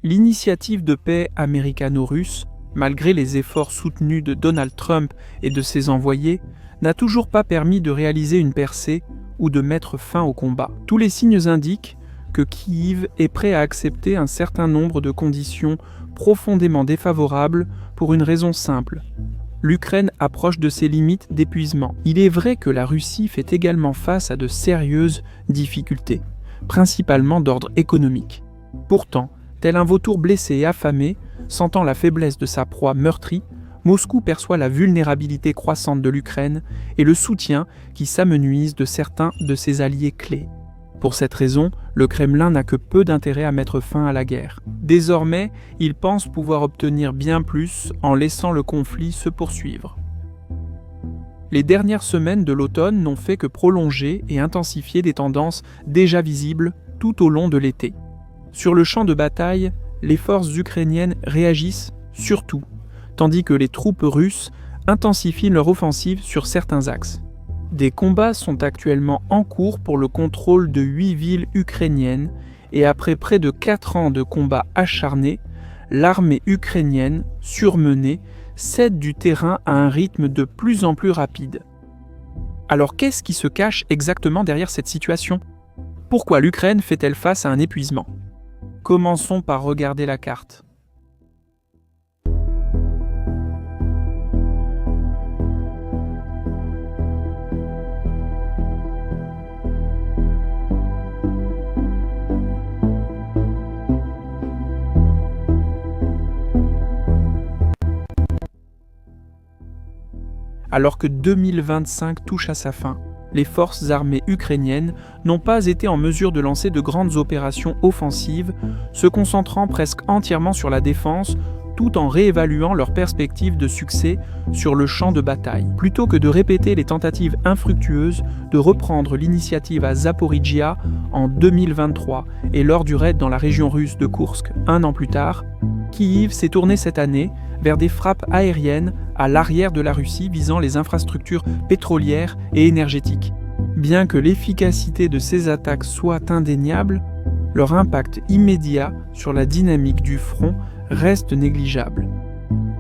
L'initiative de paix américano-russe, malgré les efforts soutenus de Donald Trump et de ses envoyés, n'a toujours pas permis de réaliser une percée ou de mettre fin au combat. Tous les signes indiquent que Kyiv est prêt à accepter un certain nombre de conditions profondément défavorables pour une raison simple. L'Ukraine approche de ses limites d'épuisement. Il est vrai que la Russie fait également face à de sérieuses difficultés, principalement d'ordre économique. Pourtant, tel un vautour blessé et affamé, sentant la faiblesse de sa proie meurtrie, Moscou perçoit la vulnérabilité croissante de l'Ukraine et le soutien qui s'amenuise de certains de ses alliés clés. Pour cette raison, le Kremlin n'a que peu d'intérêt à mettre fin à la guerre. Désormais, il pense pouvoir obtenir bien plus en laissant le conflit se poursuivre. Les dernières semaines de l'automne n'ont fait que prolonger et intensifier des tendances déjà visibles tout au long de l'été. Sur le champ de bataille, les forces ukrainiennes réagissent surtout, tandis que les troupes russes intensifient leur offensive sur certains axes. Des combats sont actuellement en cours pour le contrôle de 8 villes ukrainiennes et après près de 4 ans de combats acharnés, l'armée ukrainienne, surmenée, cède du terrain à un rythme de plus en plus rapide. Alors qu'est-ce qui se cache exactement derrière cette situation ? Pourquoi l'Ukraine fait-elle face à un épuisement ? Commençons par regarder la carte. Alors que 2025 touche à sa fin, les forces armées ukrainiennes n'ont pas été en mesure de lancer de grandes opérations offensives, se concentrant presque entièrement sur la défense, tout en réévaluant leurs perspectives de succès sur le champ de bataille. Plutôt que de répéter les tentatives infructueuses de reprendre l'initiative à Zaporijia en 2023 et lors du raid dans la région russe de Koursk un an plus tard, Kyiv s'est tourné cette année vers des frappes aériennes à l'arrière de la Russie visant les infrastructures pétrolières et énergétiques. Bien que l'efficacité de ces attaques soit indéniable, leur impact immédiat sur la dynamique du front reste négligeable.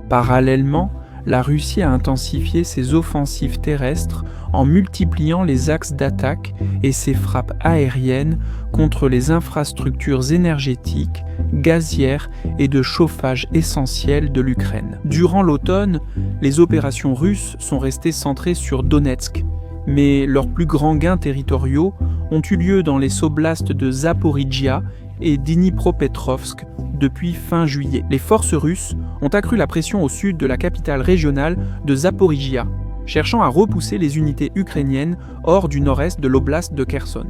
Parallèlement, la Russie a intensifié ses offensives terrestres en multipliant les axes d'attaque et ses frappes aériennes contre les infrastructures énergétiques, gazières et de chauffage essentielles de l'Ukraine. Durant l'automne, les opérations russes sont restées centrées sur Donetsk, mais leurs plus grands gains territoriaux ont eu lieu dans les oblasts de Zaporijia et Dnipropetrovsk depuis fin juillet. Les forces russes ont accru la pression au sud de la capitale régionale de Zaporijia, cherchant à repousser les unités ukrainiennes hors du nord-est de l'oblast de Kherson.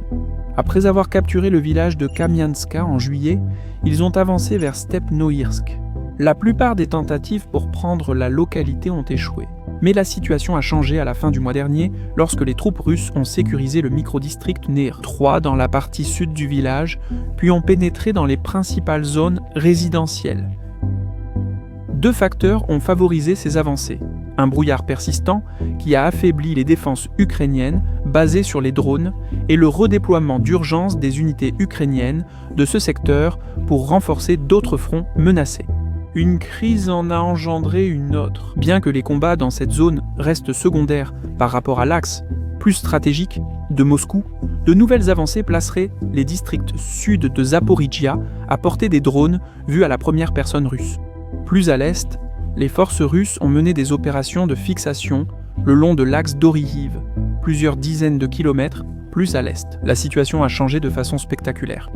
Après avoir capturé le village de Kamianska en juillet, ils ont avancé vers Stepnoïrsk. La plupart des tentatives pour prendre la localité ont échoué. Mais la situation a changé à la fin du mois dernier lorsque les troupes russes ont sécurisé le microdistrict Ner 3 dans la partie sud du village, puis ont pénétré dans les principales zones résidentielles. Deux facteurs ont favorisé ces avancées. Un brouillard persistant qui a affaibli les défenses ukrainiennes basées sur les drones et le redéploiement d'urgence des unités ukrainiennes de ce secteur pour renforcer d'autres fronts menacés. Une crise en a engendré une autre. Bien que les combats dans cette zone restent secondaires par rapport à l'axe plus stratégique de Moscou, de nouvelles avancées placeraient les districts sud de Zaporijia à portée des drones vus à la première personne russe. Plus à l'est, les forces russes ont mené des opérations de fixation le long de l'axe d'Orihiv, plusieurs dizaines de kilomètres plus à l'est. La situation a changé de façon spectaculaire.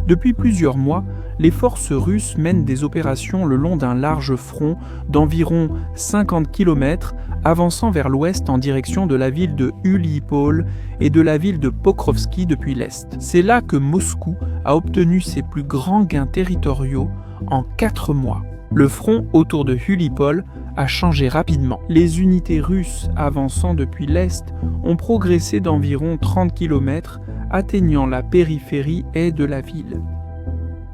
Depuis plusieurs mois, les forces russes mènent des opérations le long d'un large front d'environ 50 km, avançant vers l'ouest en direction de la ville de Uliipol et de la ville de Pokrovski depuis l'est. C'est là que Moscou a obtenu ses plus grands gains territoriaux en 4 mois. Le front autour de Uliipol a changé rapidement. Les unités russes avançant depuis l'est ont progressé d'environ 30 km, atteignant la périphérie est de la ville.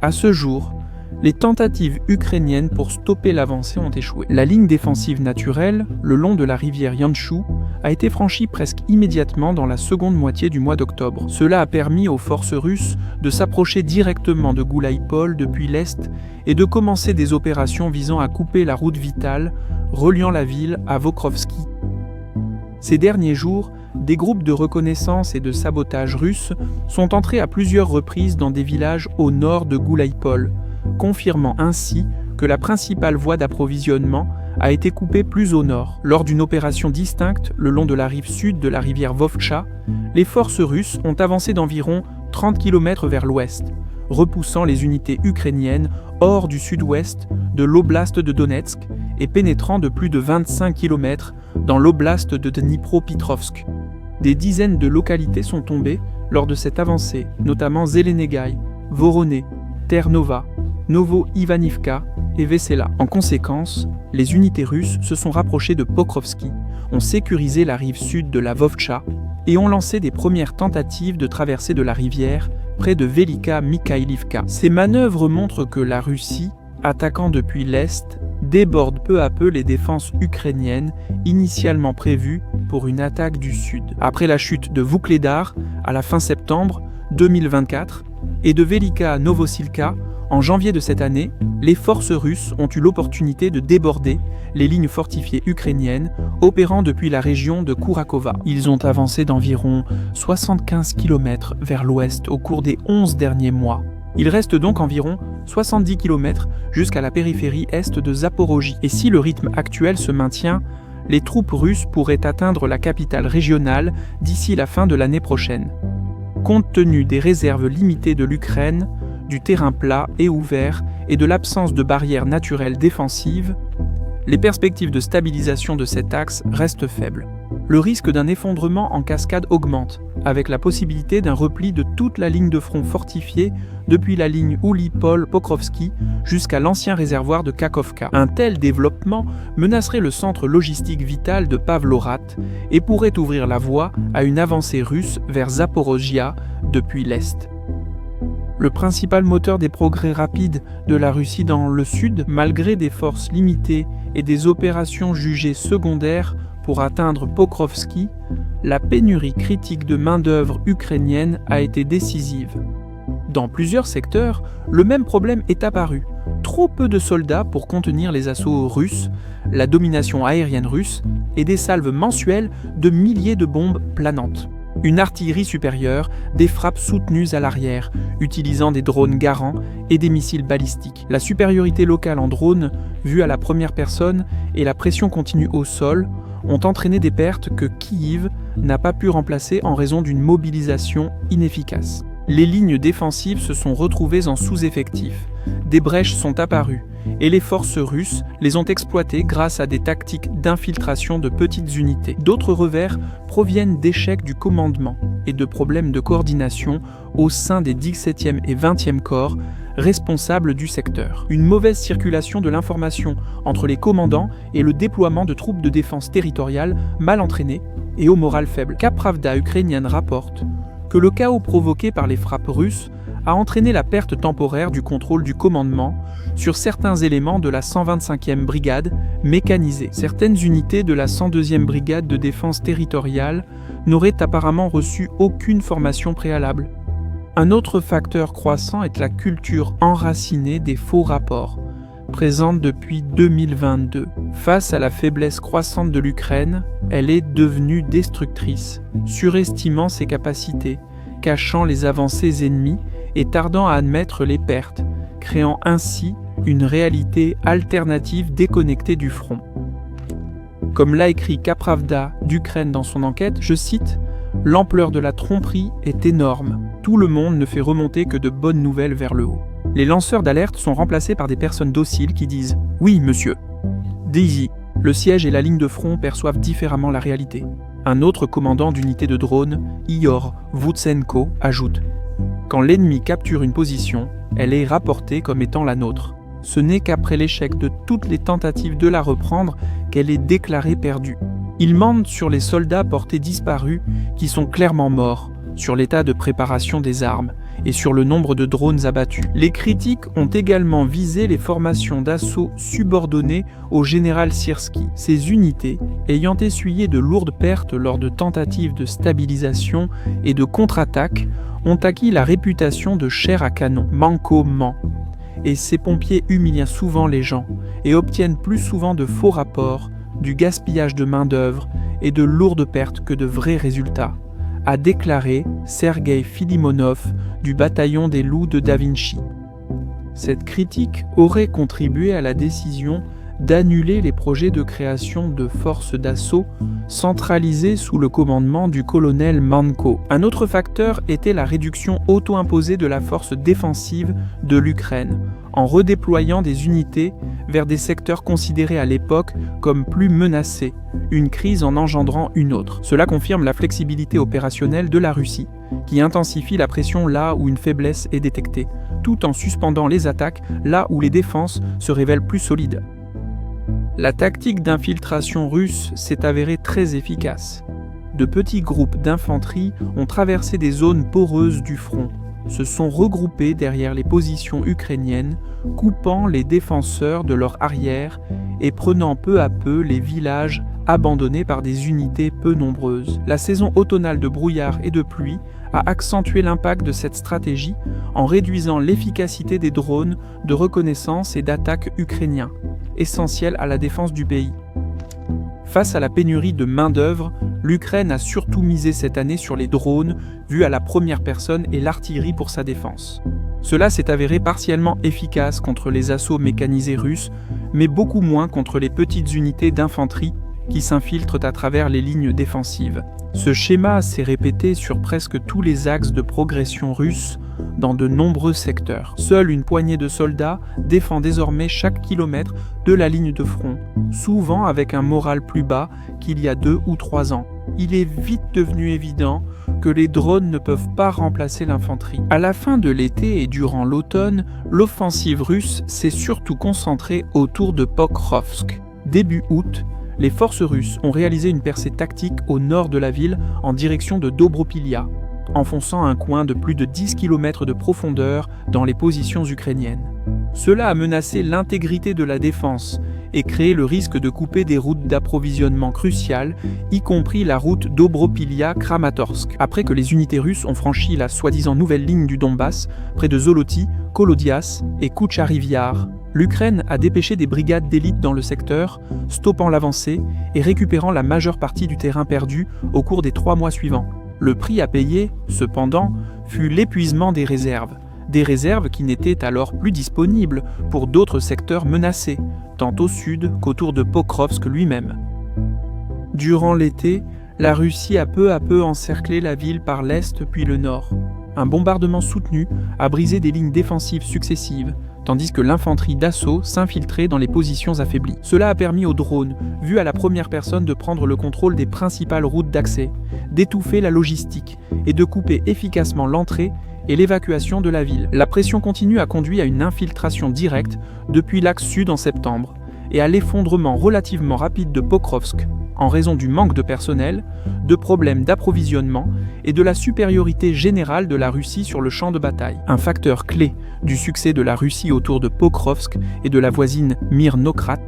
À ce jour, les tentatives ukrainiennes pour stopper l'avancée ont échoué. La ligne défensive naturelle, le long de la rivière Yanshu, a été franchi presque immédiatement dans la seconde moitié du mois d'octobre. Cela a permis aux forces russes de s'approcher directement de Goulaïpol depuis l'est et de commencer des opérations visant à couper la route vitale reliant la ville à Vokrovski. Ces derniers jours, des groupes de reconnaissance et de sabotage russes sont entrés à plusieurs reprises dans des villages au nord de Goulaïpol, confirmant ainsi que la principale voie d'approvisionnement a été coupée plus au nord. Lors d'une opération distincte le long de la rive sud de la rivière Vovcha, les forces russes ont avancé d'environ 30 km vers l'ouest, repoussant les unités ukrainiennes hors du sud-ouest de l'oblast de Donetsk et pénétrant de plus de 25 km dans l'oblast de Dnipropetrovsk. Des dizaines de localités sont tombées lors de cette avancée, notamment Zelenegay, Voronezh, Ternova, Novo-Ivanivka et Vesela. En conséquence, les unités russes se sont rapprochées de Pokrovski, ont sécurisé la rive sud de la Vovcha et ont lancé des premières tentatives de traversée de la rivière près de Velika Mikhailivka. Ces manœuvres montrent que la Russie, attaquant depuis l'est, déborde peu à peu les défenses ukrainiennes initialement prévues pour une attaque du sud. Après la chute de Vuhledar à la fin septembre 2024 et de Velika Novosilka en janvier de cette année, les forces russes ont eu l'opportunité de déborder les lignes fortifiées ukrainiennes opérant depuis la région de Kourakova. Ils ont avancé d'environ 75 km vers l'ouest au cours des 11 derniers mois. Il reste donc environ 70 km jusqu'à la périphérie est de Zaporojie. Et si le rythme actuel se maintient, les troupes russes pourraient atteindre la capitale régionale d'ici la fin de l'année prochaine. Compte tenu des réserves limitées de l'Ukraine, du terrain plat et ouvert et de l'absence de barrières naturelles défensives, les perspectives de stabilisation de cet axe restent faibles. Le risque d'un effondrement en cascade augmente, avec la possibilité d'un repli de toute la ligne de front fortifiée depuis la ligne Oulipol-Pokrovski jusqu'à l'ancien réservoir de Kakhovka. Un tel développement menacerait le centre logistique vital de Pavlohrad et pourrait ouvrir la voie à une avancée russe vers Zaporojia depuis l'est. Le principal moteur des progrès rapides de la Russie dans le sud, malgré des forces limitées et des opérations jugées secondaires pour atteindre Pokrovski, la pénurie critique de main-d'œuvre ukrainienne a été décisive. Dans plusieurs secteurs, le même problème est apparu. Trop peu de soldats pour contenir les assauts russes, la domination aérienne russe et des salves mensuelles de milliers de bombes planantes. Une artillerie supérieure, des frappes soutenues à l'arrière, utilisant des drones Garand et des missiles balistiques. La supériorité locale en drone, vue à la première personne, et la pression continue au sol ont entraîné des pertes que Kyiv n'a pas pu remplacer en raison d'une mobilisation inefficace. Les lignes défensives se sont retrouvées en sous-effectif, des brèches sont apparues, et les forces russes les ont exploitées grâce à des tactiques d'infiltration de petites unités. D'autres revers proviennent d'échecs du commandement et de problèmes de coordination au sein des 17e et 20e corps responsables du secteur. Une mauvaise circulation de l'information entre les commandants et le déploiement de troupes de défense territoriale mal entraînées et au moral faible. Kapravda ukrainienne rapporte que le chaos provoqué par les frappes russes a entraîné la perte temporaire du contrôle du commandement sur certains éléments de la 125e brigade mécanisée. Certaines unités de la 102e brigade de défense territoriale n'auraient apparemment reçu aucune formation préalable. Un autre facteur croissant est la culture enracinée des faux rapports, présente depuis 2022. Face à la faiblesse croissante de l'Ukraine, elle est devenue destructrice, surestimant ses capacités, cachant les avancées ennemies et tardant à admettre les pertes, créant ainsi une réalité alternative déconnectée du front. Comme l'a écrit Kapravda d'Ukraine dans son enquête, je cite « L'ampleur de la tromperie est énorme. Tout le monde ne fait remonter que de bonnes nouvelles vers le haut. » Les lanceurs d'alerte sont remplacés par des personnes dociles qui disent « Oui, monsieur ». Daisy, le siège et la ligne de front perçoivent différemment la réalité. Un autre commandant d'unité de drone, Ihor Voutsenko, ajoute « Quand l'ennemi capture une position, elle est rapportée comme étant la nôtre. Ce n'est qu'après l'échec de toutes les tentatives de la reprendre qu'elle est déclarée perdue. Il mente sur les soldats portés disparus qui sont clairement morts, sur l'état de préparation des armes et sur le nombre de drones abattus. Les critiques ont également visé les formations d'assaut subordonnées au général Syrski. Ces unités, ayant essuyé de lourdes pertes lors de tentatives de stabilisation et de contre-attaque, ont acquis la réputation de chair à canon, manquement. Et ces pompiers humilient souvent les gens et obtiennent plus souvent de faux rapports, du gaspillage de main-d'œuvre et de lourdes pertes que de vrais résultats, a déclaré Sergei Filimonov du bataillon des loups de Da Vinci. Cette critique aurait contribué à la décision d'annuler les projets de création de forces d'assaut centralisées sous le commandement du colonel Manko. Un autre facteur était la réduction auto-imposée de la force défensive de l'Ukraine, en redéployant des unités vers des secteurs considérés à l'époque comme plus menacés, une crise en engendrant une autre. Cela confirme la flexibilité opérationnelle de la Russie, qui intensifie la pression là où une faiblesse est détectée, tout en suspendant les attaques là où les défenses se révèlent plus solides. La tactique d'infiltration russe s'est avérée très efficace. De petits groupes d'infanterie ont traversé des zones poreuses du front, se sont regroupés derrière les positions ukrainiennes, coupant les défenseurs de leur arrière et prenant peu à peu les villages abandonnés par des unités peu nombreuses. La saison automnale de brouillard et de pluie a accentué l'impact de cette stratégie en réduisant l'efficacité des drones de reconnaissance et d'attaque ukrainiens, essentiels à la défense du pays. Face à la pénurie de main-d'œuvre, l'Ukraine a surtout misé cette année sur les drones, vus à la première personne, et l'artillerie pour sa défense. Cela s'est avéré partiellement efficace contre les assauts mécanisés russes, mais beaucoup moins contre les petites unités d'infanterie qui s'infiltrent à travers les lignes défensives. Ce schéma s'est répété sur presque tous les axes de progression russes dans de nombreux secteurs. Seule une poignée de soldats défend désormais chaque kilomètre de la ligne de front, souvent avec un moral plus bas qu'il y a 2 ou 3 ans. Il est vite devenu évident que les drones ne peuvent pas remplacer l'infanterie. À la fin de l'été et durant l'automne, l'offensive russe s'est surtout concentrée autour de Pokrovsk. Début août, les forces russes ont réalisé une percée tactique au nord de la ville en direction de Dobropilia, enfonçant un coin de plus de 10 km de profondeur dans les positions ukrainiennes. Cela a menacé l'intégrité de la défense et créé le risque de couper des routes d'approvisionnement cruciales, y compris la route Dobropilia-Kramatorsk. Après que les unités russes ont franchi la soi-disant nouvelle ligne du Donbass, près de Zoloty, Kolodias et Kouchariv-Yar, l'Ukraine a dépêché des brigades d'élite dans le secteur, stoppant l'avancée et récupérant la majeure partie du terrain perdu au cours des 3 mois suivants. Le prix à payer, cependant, fut l'épuisement des réserves qui n'étaient alors plus disponibles pour d'autres secteurs menacés, tant au sud qu'autour de Pokrovsk lui-même. Durant l'été, la Russie a peu à peu encerclé la ville par l'est puis le nord. Un bombardement soutenu a brisé des lignes défensives successives, tandis que l'infanterie d'assaut s'infiltrait dans les positions affaiblies. Cela a permis aux drones, vus à la première personne, de prendre le contrôle des principales routes d'accès, d'étouffer la logistique et de couper efficacement l'entrée et l'évacuation de la ville. La pression continue a conduit à une infiltration directe depuis l'axe sud en septembre et à l'effondrement relativement rapide de Pokrovsk en raison du manque de personnel, de problèmes d'approvisionnement et de la supériorité générale de la Russie sur le champ de bataille. Un facteur clé du succès de la Russie autour de Pokrovsk et de la voisine Mirnokrat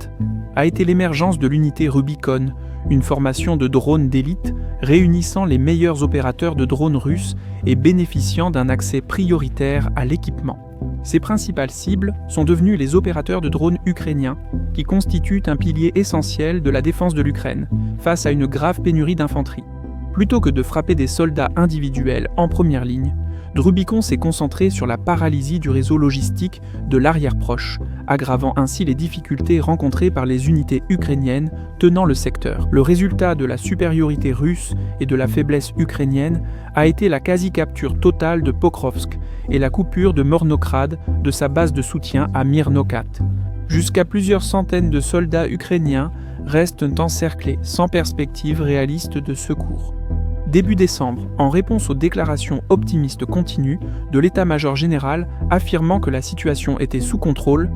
a été l'émergence de l'unité Rubicon, une formation de drones d'élite réunissant les meilleurs opérateurs de drones russes et bénéficiant d'un accès prioritaire à l'équipement. Ses principales cibles sont devenues les opérateurs de drones ukrainiens, qui constituent un pilier essentiel de la défense de l'Ukraine, face à une grave pénurie d'infanterie. Plutôt que de frapper des soldats individuels en première ligne, Rubicon s'est concentré sur la paralysie du réseau logistique de l'arrière proche, aggravant ainsi les difficultés rencontrées par les unités ukrainiennes tenant le secteur. Le résultat de la supériorité russe et de la faiblesse ukrainienne a été la quasi-capture totale de Pokrovsk et la coupure de Mornokrad de sa base de soutien à Mirnokat. Jusqu'à plusieurs centaines de soldats ukrainiens restent encerclés sans perspective réaliste de secours. Début décembre, en réponse aux déclarations optimistes continues de l'état-major général affirmant que la situation était sous contrôle,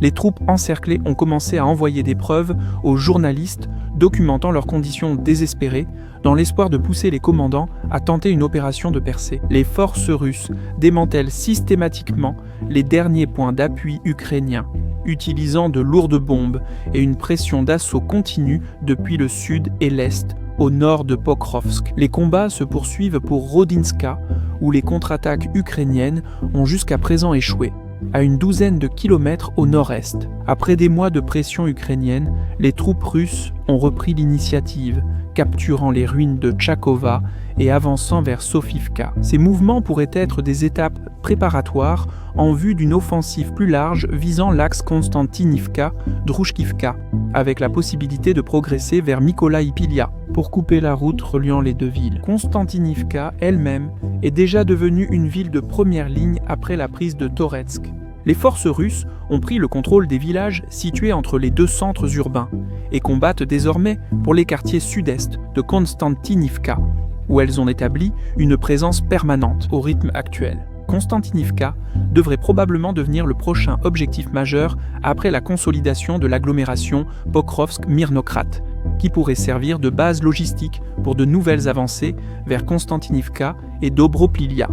les troupes encerclées ont commencé à envoyer des preuves aux journalistes documentant leurs conditions désespérées, dans l'espoir de pousser les commandants à tenter une opération de percée. Les forces russes démantèlent systématiquement les derniers points d'appui ukrainiens, utilisant de lourdes bombes et une pression d'assaut continue depuis le sud et l'est, au nord de Pokrovsk. Les combats se poursuivent pour Rodinska, où les contre-attaques ukrainiennes ont jusqu'à présent échoué, à une douzaine de kilomètres au nord-est. Après des mois de pression ukrainienne, les troupes russes ont repris l'initiative, capturant les ruines de Tchakova et avançant vers Sofivka. Ces mouvements pourraient être des étapes préparatoires en vue d'une offensive plus large visant l'axe Konstantinivka-Druchkivka, avec la possibilité de progresser vers Mykolaï-Pilia pour couper la route reliant les deux villes. Konstantinivka elle-même est déjà devenue une ville de première ligne après la prise de Toretsk. Les forces russes ont pris le contrôle des villages situés entre les deux centres urbains et combattent désormais pour les quartiers sud-est de Konstantinivka, où elles ont établi une présence permanente au rythme actuel. Konstantinivka devrait probablement devenir le prochain objectif majeur après la consolidation de l'agglomération Pokrovsk-Mirnokrat, qui pourrait servir de base logistique pour de nouvelles avancées vers Konstantinivka et Dobroplilia.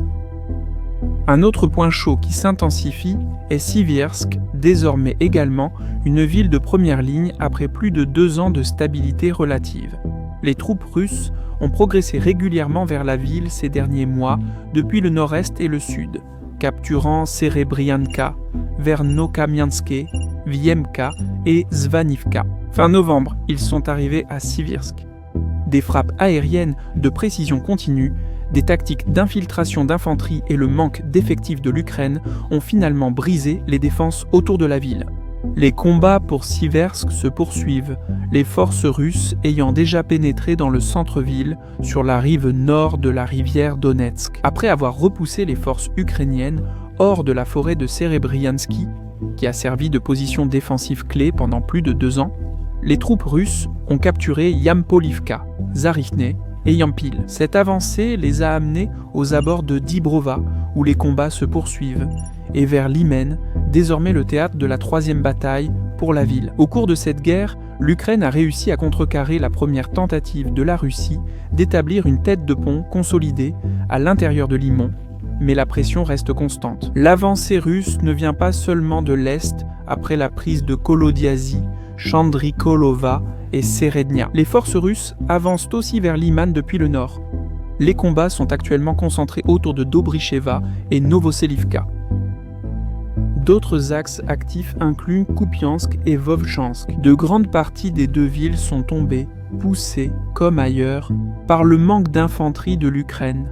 Un autre point chaud qui s'intensifie est Siviersk, désormais également une ville de première ligne après plus de 2 ans de stabilité relative. Les troupes russes ont progressé régulièrement vers la ville ces derniers mois depuis le nord-est et le sud, capturant Serebrianka, Vernokamianske, Viemka et Zvanivka. Fin novembre, ils sont arrivés à Siviersk. Des frappes aériennes de précision continue, des tactiques d'infiltration d'infanterie et le manque d'effectifs de l'Ukraine ont finalement brisé les défenses autour de la ville. Les combats pour Siviersk se poursuivent, les forces russes ayant déjà pénétré dans le centre-ville sur la rive nord de la rivière Donetsk. Après avoir repoussé les forces ukrainiennes hors de la forêt de Serebriansky, qui a servi de position défensive clé pendant plus de 2 ans, les troupes russes ont capturé Yampolivka, Zarichne et Yampil. Cette avancée les a amenés aux abords de Dibrova, où les combats se poursuivent, et vers Limen, désormais le théâtre de la 3e bataille pour la ville. Au cours de cette guerre, l'Ukraine a réussi à contrecarrer la première tentative de la Russie d'établir une tête de pont consolidée à l'intérieur de Limon, mais la pression reste constante. L'avancée russe ne vient pas seulement de l'Est après la prise de Kolodiazy, Chandrikolova et Serednia. Les forces russes avancent aussi vers Liman depuis le nord. Les combats sont actuellement concentrés autour de Dobrycheva et Novoselivka. D'autres axes actifs incluent Kupiansk et Vovchansk. De grandes parties des deux villes sont tombées, poussées, comme ailleurs, par le manque d'infanterie de l'Ukraine.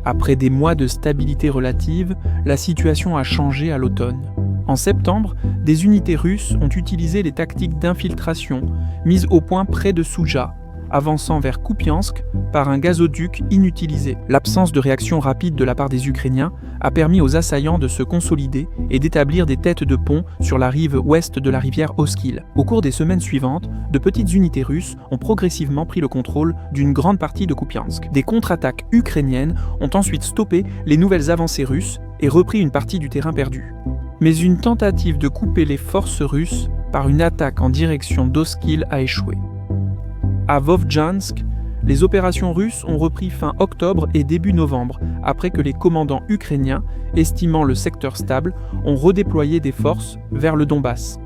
Après des mois de stabilité relative, la situation a changé à l'automne. En septembre, des unités russes ont utilisé les tactiques d'infiltration mises au point près de Souja, avançant vers Kupiansk par un gazoduc inutilisé. L'absence de réaction rapide de la part des Ukrainiens a permis aux assaillants de se consolider et d'établir des têtes de pont sur la rive ouest de la rivière Oskil. Au cours des semaines suivantes, de petites unités russes ont progressivement pris le contrôle d'une grande partie de Kupiansk. Des contre-attaques ukrainiennes ont ensuite stoppé les nouvelles avancées russes et repris une partie du terrain perdu. Mais une tentative de couper les forces russes par une attaque en direction d'Oskil a échoué. À Vovchansk, les opérations russes ont repris fin octobre et début novembre, après que les commandants ukrainiens, estimant le secteur stable, ont redéployé des forces vers le Donbass.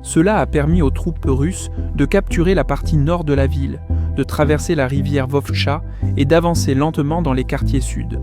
Cela a permis aux troupes russes de capturer la partie nord de la ville, de traverser la rivière Vovcha et d'avancer lentement dans les quartiers sud.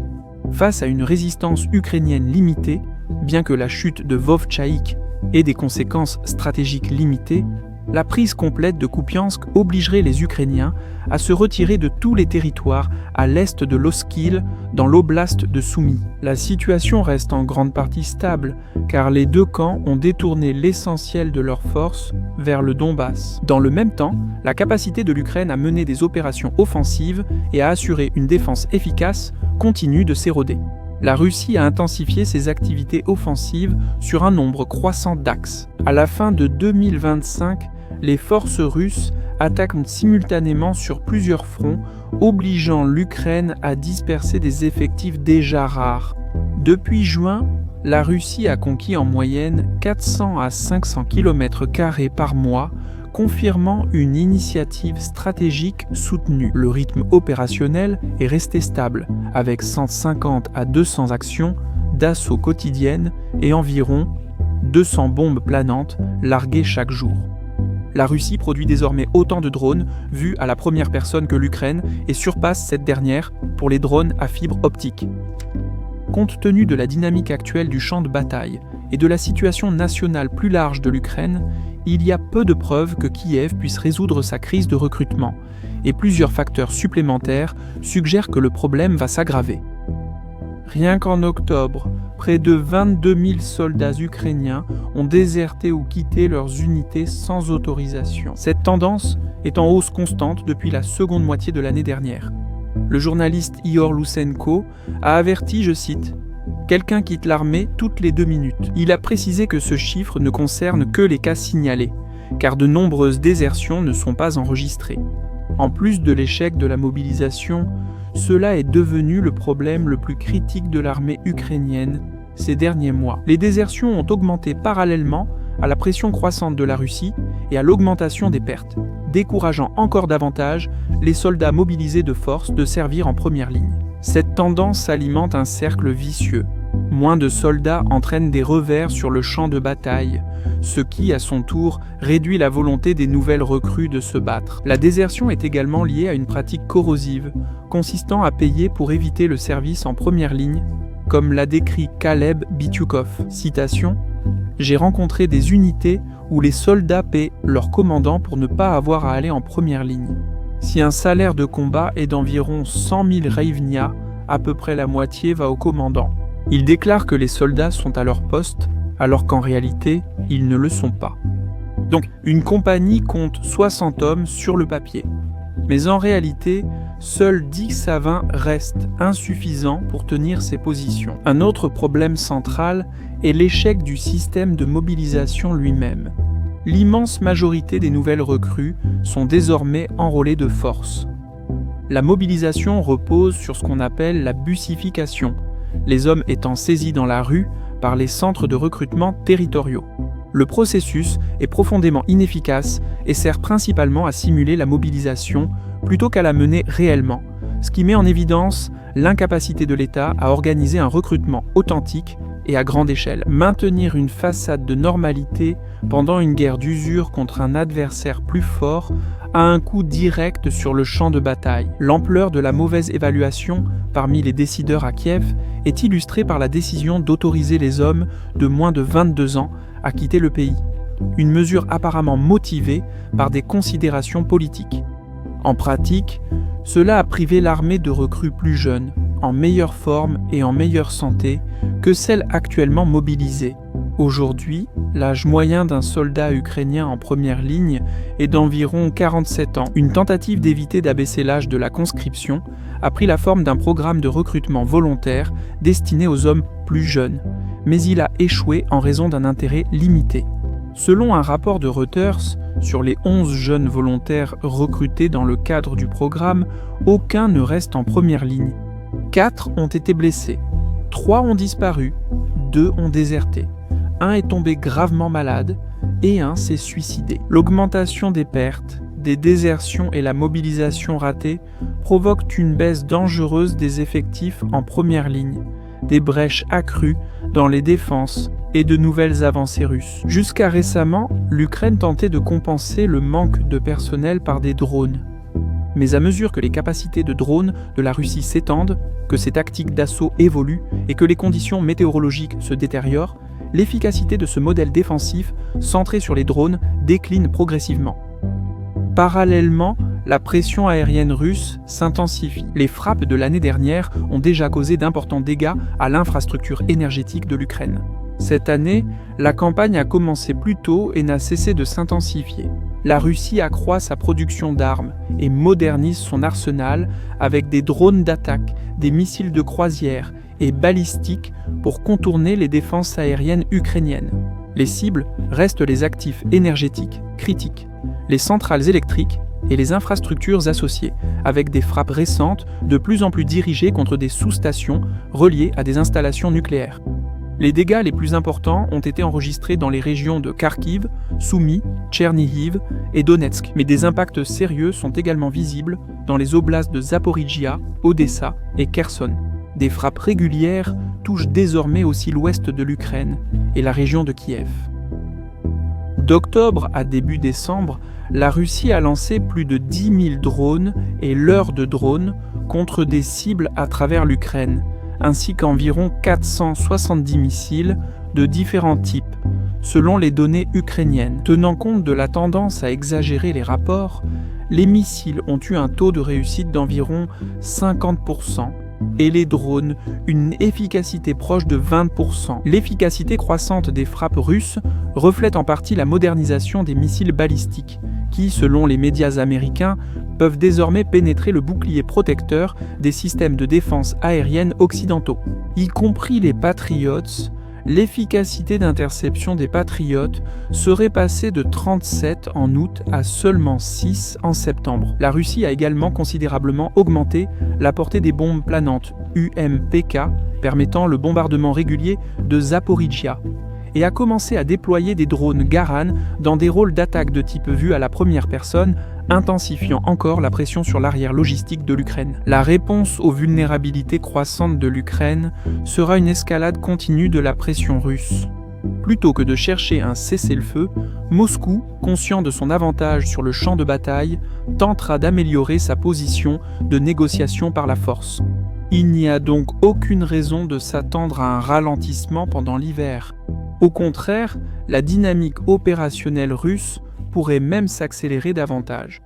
Face à une résistance ukrainienne limitée, bien que la chute de Vovchaïk ait des conséquences stratégiques limitées, la prise complète de Kupiansk obligerait les Ukrainiens à se retirer de tous les territoires à l'est de l'Oskil, dans l'oblast de Soumy. La situation reste en grande partie stable, car les deux camps ont détourné l'essentiel de leurs forces vers le Donbass. Dans le même temps, la capacité de l'Ukraine à mener des opérations offensives et à assurer une défense efficace continue de s'éroder. La Russie a intensifié ses activités offensives sur un nombre croissant d'axes. À la fin de 2025, les forces russes attaquent simultanément sur plusieurs fronts, obligeant l'Ukraine à disperser des effectifs déjà rares. Depuis juin, la Russie a conquis en moyenne 400 à 500 km² par mois, confirmant une initiative stratégique soutenue. Le rythme opérationnel est resté stable, avec 150 à 200 actions d'assaut quotidiennes et environ 200 bombes planantes larguées chaque jour. La Russie produit désormais autant de drones vus à la première personne que l'Ukraine et surpasse cette dernière pour les drones à fibre optique. Compte tenu de la dynamique actuelle du champ de bataille et de la situation nationale plus large de l'Ukraine, il y a peu de preuves que Kiev puisse résoudre sa crise de recrutement, et plusieurs facteurs supplémentaires suggèrent que le problème va s'aggraver. Rien qu'en octobre, près de 22 000 soldats ukrainiens ont déserté ou quitté leurs unités sans autorisation. Cette tendance est en hausse constante depuis la seconde moitié de l'année dernière. Le journaliste Ihor Loussenko a averti, je cite, « Quelqu'un quitte l'armée toutes les 2 minutes ». Il a précisé que ce chiffre ne concerne que les cas signalés, car de nombreuses désertions ne sont pas enregistrées. En plus de l'échec de la mobilisation, cela est devenu le problème le plus critique de l'armée ukrainienne ces derniers mois. Les désertions ont augmenté parallèlement à la pression croissante de la Russie et à l'augmentation des pertes, décourageant encore davantage les soldats mobilisés de force de servir en première ligne. Cette tendance alimente un cercle vicieux. Moins de soldats entraînent des revers sur le champ de bataille, ce qui, à son tour, réduit la volonté des nouvelles recrues de se battre. La désertion est également liée à une pratique corrosive, consistant à payer pour éviter le service en première ligne, comme l'a décrit Kaleb Bityukov. Citation : « J'ai rencontré des unités où les soldats paient leur commandant pour ne pas avoir à aller en première ligne. Si un salaire de combat est d'environ 100 000 hryvnia, à peu près la moitié va au commandant. Il déclare que les soldats sont à leur poste, alors qu'en réalité, ils ne le sont pas. Donc, une compagnie compte 60 hommes sur le papier. Mais en réalité, seuls 10 à 20 restent insuffisants pour tenir ces positions. Un autre problème central est l'échec du système de mobilisation lui-même. L'immense majorité des nouvelles recrues sont désormais enrôlées de force. La mobilisation repose sur ce qu'on appelle la bussification, les hommes étant saisis dans la rue par les centres de recrutement territoriaux. Le processus est profondément inefficace et sert principalement à simuler la mobilisation plutôt qu'à la mener réellement, ce qui met en évidence l'incapacité de l'État à organiser un recrutement authentique et à grande échelle. Maintenir une façade de normalité pendant une guerre d'usure contre un adversaire plus fort a un coût direct sur le champ de bataille. L'ampleur de la mauvaise évaluation parmi les décideurs à Kiev est illustrée par la décision d'autoriser les hommes de moins de 22 ans à quitter le pays, une mesure apparemment motivée par des considérations politiques. En pratique, cela a privé l'armée de recrues plus jeunes, en meilleure forme et en meilleure santé que celles actuellement mobilisées. Aujourd'hui, l'âge moyen d'un soldat ukrainien en première ligne est d'environ 47 ans. Une tentative d'éviter d'abaisser l'âge de la conscription a pris la forme d'un programme de recrutement volontaire destiné aux hommes plus jeunes, mais il a échoué en raison d'un intérêt limité. Selon un rapport de Reuters, sur les 11 jeunes volontaires recrutés dans le cadre du programme, aucun ne reste en première ligne. 4 ont été blessés, 3 ont disparu, 2 ont déserté, 1 est tombé gravement malade et 1 s'est suicidé. L'augmentation des pertes, des désertions et la mobilisation ratée provoquent une baisse dangereuse des effectifs en première ligne, des brèches accrues dans les défenses et de nouvelles avancées russes. Jusqu'à récemment, l'Ukraine tentait de compenser le manque de personnel par des drones. Mais à mesure que les capacités de drones de la Russie s'étendent, que ses tactiques d'assaut évoluent et que les conditions météorologiques se détériorent, l'efficacité de ce modèle défensif centré sur les drones décline progressivement. Parallèlement, la pression aérienne russe s'intensifie. Les frappes de l'année dernière ont déjà causé d'importants dégâts à l'infrastructure énergétique de l'Ukraine. Cette année, la campagne a commencé plus tôt et n'a cessé de s'intensifier. La Russie accroît sa production d'armes et modernise son arsenal avec des drones d'attaque, des missiles de croisière et balistiques pour contourner les défenses aériennes ukrainiennes. Les cibles restent les actifs énergétiques critiques, les centrales électriques et les infrastructures associées, avec des frappes récentes de plus en plus dirigées contre des sous-stations reliées à des installations nucléaires. Les dégâts les plus importants ont été enregistrés dans les régions de Kharkiv, Soumy, Tchernihiv et Donetsk, mais des impacts sérieux sont également visibles dans les oblasts de Zaporijia, Odessa et Kherson. Des frappes régulières touchent désormais aussi l'ouest de l'Ukraine et la région de Kiev. D'octobre à début décembre, la Russie a lancé plus de 10 000 drones et leurres de drones contre des cibles à travers l'Ukraine, ainsi qu'environ 470 missiles de différents types, selon les données ukrainiennes. Tenant compte de la tendance à exagérer les rapports, les missiles ont eu un taux de réussite d'environ 50%, et les drones une efficacité proche de 20%. L'efficacité croissante des frappes russes reflète en partie la modernisation des missiles balistiques, qui, selon les médias américains, peuvent désormais pénétrer le bouclier protecteur des systèmes de défense aérienne occidentaux. Y compris les Patriots, l'efficacité d'interception des Patriots serait passée de 37 en août à seulement 6 en septembre. La Russie a également considérablement augmenté la portée des bombes planantes UMPK, permettant le bombardement régulier de Zaporijia, et a commencé à déployer des drones Garan dans des rôles d'attaque de type vue à la première personne, intensifiant encore la pression sur l'arrière logistique de l'Ukraine. La réponse aux vulnérabilités croissantes de l'Ukraine sera une escalade continue de la pression russe. Plutôt que de chercher un cessez-le-feu, Moscou, conscient de son avantage sur le champ de bataille, tentera d'améliorer sa position de négociation par la force. Il n'y a donc aucune raison de s'attendre à un ralentissement pendant l'hiver. Au contraire, la dynamique opérationnelle russe pourrait même s'accélérer davantage.